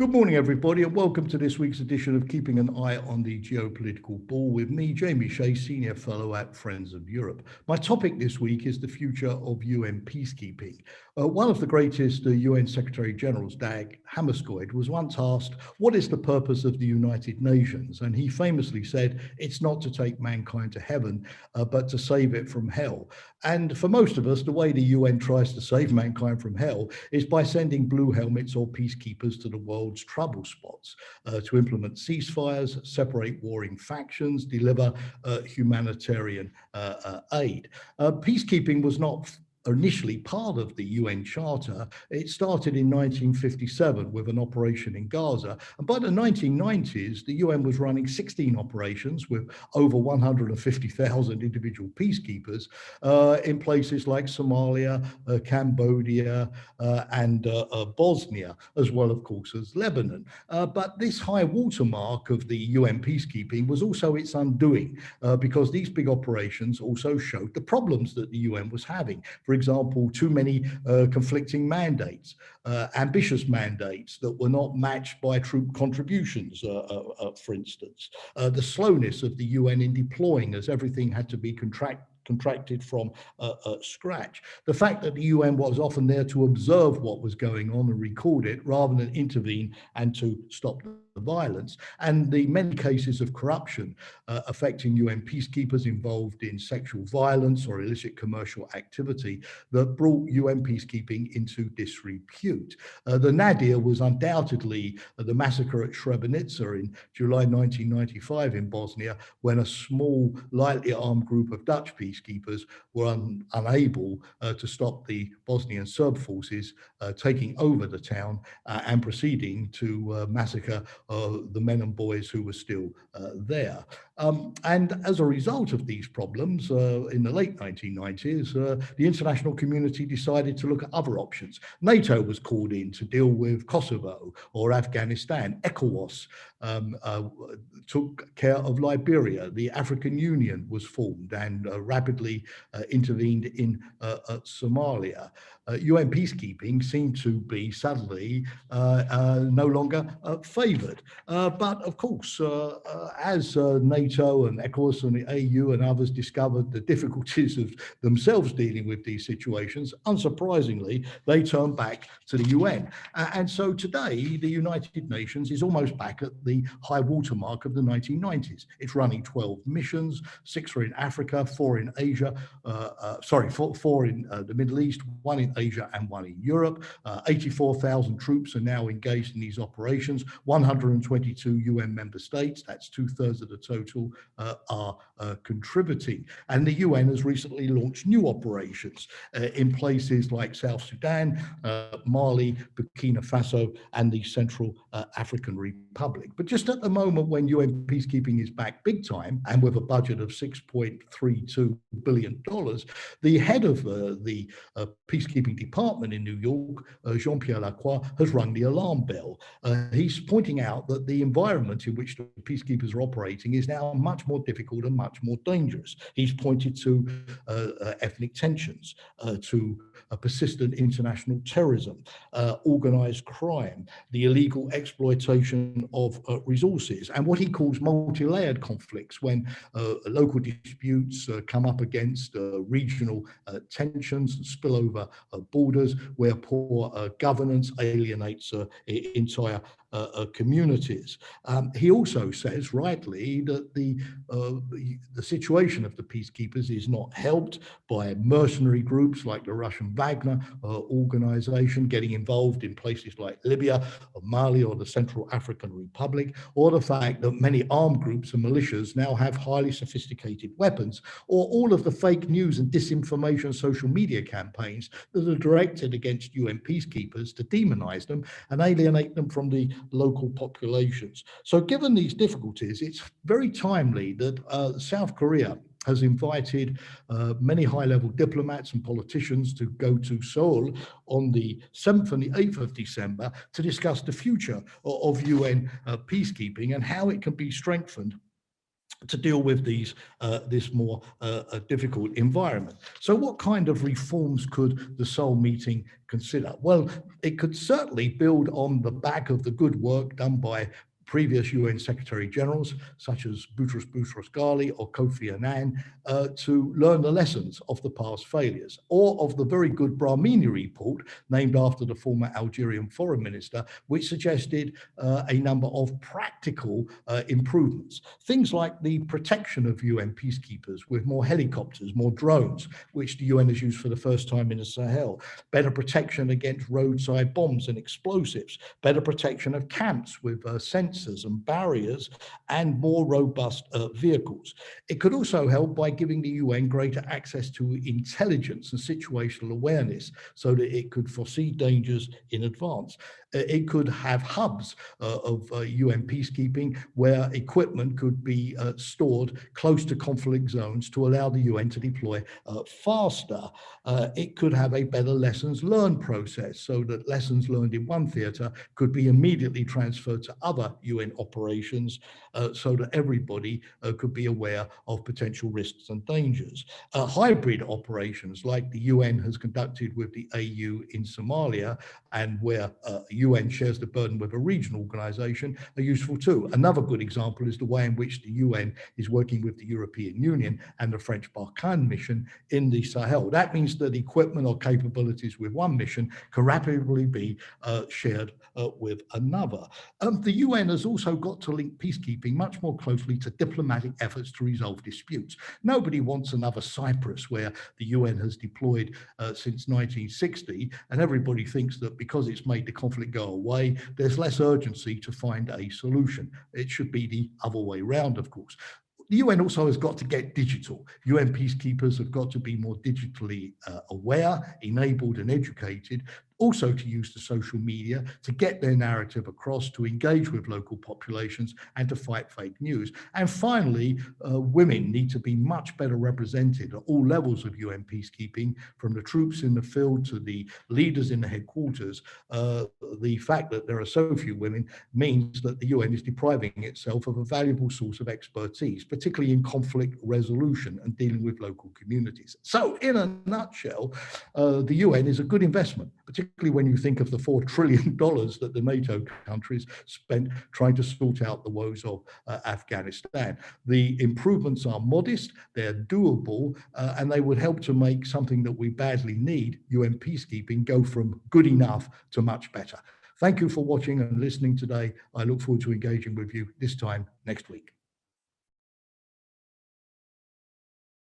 Good morning, everybody, and welcome to this week's edition of Keeping an Eye on the Geopolitical Ball with me, Jamie Shea, Senior Fellow at Friends of Europe. My topic this week is the future of UN peacekeeping. One of the greatest UN Secretary Generals, Dag Hammarskjöld, was once asked, what is the purpose of the United Nations? And he famously said, it's not to take mankind to heaven, but to save it from hell. And for most of us, the way the UN tries to save mankind from hell is by sending blue helmets or peacekeepers to the world's trouble spots to implement ceasefires, separate warring factions, deliver humanitarian aid. Peacekeeping was not initially part of the UN Charter. It started in 1957 with an operation in Gaza. And by the 1990s, the UN was running 16 operations with over 150,000 individual peacekeepers in places like Somalia, Cambodia, and Bosnia, as well, of course, as Lebanon. But this high watermark of the UN peacekeeping was also its undoing because these big operations also showed the problems that the UN was having. For example, too many conflicting mandates, ambitious mandates that were not matched by troop contributions, for instance, the slowness of the UN in deploying as everything had to be contracted from scratch. The fact that the UN was often there to observe what was going on and record it rather than intervene and to stop the violence, and the many cases of corruption affecting UN peacekeepers involved in sexual violence or illicit commercial activity that brought UN peacekeeping into disrepute. The nadir was undoubtedly the massacre at Srebrenica in July 1995 in Bosnia, when a small, lightly armed group of Dutch peacekeepers were unable to stop the Bosnian Serb forces taking over the town and proceeding to massacre the men and boys who were still there. And as a result of these problems, in the late 1990s, the international community decided to look at other options. NATO was called in to deal with Kosovo or Afghanistan. ECOWAS took care of Liberia. The African Union was formed and rapidly intervened in Somalia. UN peacekeeping seemed to be suddenly no longer favoured. But of course, as NATO and ECOWAS and the AU and others discovered the difficulties of themselves dealing with these situations, unsurprisingly, they turned back to the UN. And so today, the United Nations is almost back at the high watermark of the 1990s. It's running 12 missions, 6 are in Africa, 4 in Asia, 4 in the Middle East, 1 in Asia and 1 in Europe. 84,000 troops are now engaged in these operations. 122 UN member states, that's 2/3 of the total, are contributing. And the UN has recently launched new operations in places like South Sudan, Mali, Burkina Faso, and the Central African Republic. But just at the moment when UN peacekeeping is back big time and with a budget of $6.32 billion, the head of the peacekeeping department in New York, Jean-Pierre Lacroix, has rung the alarm bell. He's pointing out that the environment in which the peacekeepers are operating is now much more difficult and much more dangerous. He's pointed to ethnic tensions, to persistent international terrorism, organized crime, the illegal exploitation of resources, and what he calls multi-layered conflicts when local disputes come up against regional tensions and spill over borders, where poor governance alienates entire communities. He also says, rightly, that the situation of the peacekeepers is not helped by mercenary groups like the Russian Wagner organization getting involved in places like Libya or Mali or the Central African Republic, or the fact that many armed groups and militias now have highly sophisticated weapons, or all of the fake news and disinformation social media campaigns that are directed against UN peacekeepers to demonize them and alienate them from the local populations. So given these difficulties, it's very timely that South Korea has invited many high-level diplomats and politicians to go to Seoul on the 7th and the 8th of December to discuss the future of UN peacekeeping and how it can be strengthened to deal with this more difficult environment. So what kind of reforms could the Seoul meeting consider? Well, it could certainly build on the back of the good work done by previous UN Secretary Generals, such as Boutros Boutros-Ghali or Kofi Annan, to learn the lessons of the past failures, or of the very good Brahmini report, named after the former Algerian foreign minister, which suggested a number of practical improvements. Things like the protection of UN peacekeepers with more helicopters, more drones, which the UN has used for the first time in the Sahel, better protection against roadside bombs and explosives, better protection of camps with sensors and barriers, and more robust vehicles. It could also help by giving the UN greater access to intelligence and situational awareness so that it could foresee dangers in advance. It could have hubs of UN peacekeeping where equipment could be stored close to conflict zones to allow the UN to deploy faster. It could have a better lessons learned process so that lessons learned in one theatre could be immediately transferred to other UN operations so that everybody could be aware of potential risks and dangers. Hybrid operations like the UN has conducted with the AU in Somalia, and where UN shares the burden with a regional organization, are useful too. Another good example is the way in which the UN is working with the European Union and the French Barkhane mission in the Sahel. That means that equipment or capabilities with one mission can rapidly be shared with another. The UN has also got to link peacekeeping much more closely to diplomatic efforts to resolve disputes. Nobody wants another Cyprus where the UN has deployed since 1960, and everybody thinks that because it's made the conflict go away, there's less urgency to find a solution. It should be the other way around, of course. The UN also has got to get digital. UN peacekeepers have got to be more digitally aware, enabled and educated, also to use the social media to get their narrative across, to engage with local populations and to fight fake news. And finally, women need to be much better represented at all levels of UN peacekeeping, from the troops in the field to the leaders in the headquarters. The fact that there are so few women means that the UN is depriving itself of a valuable source of expertise, particularly in conflict resolution and dealing with local communities. So in a nutshell, the UN is a good investment, particularly when you think of the $4 trillion that the NATO countries spent trying to sort out the woes of Afghanistan. The improvements are modest, they're doable, and they would help to make something that we badly need, UN peacekeeping, go from good enough to much better. Thank you for watching and listening today. I look forward to engaging with you this time next week.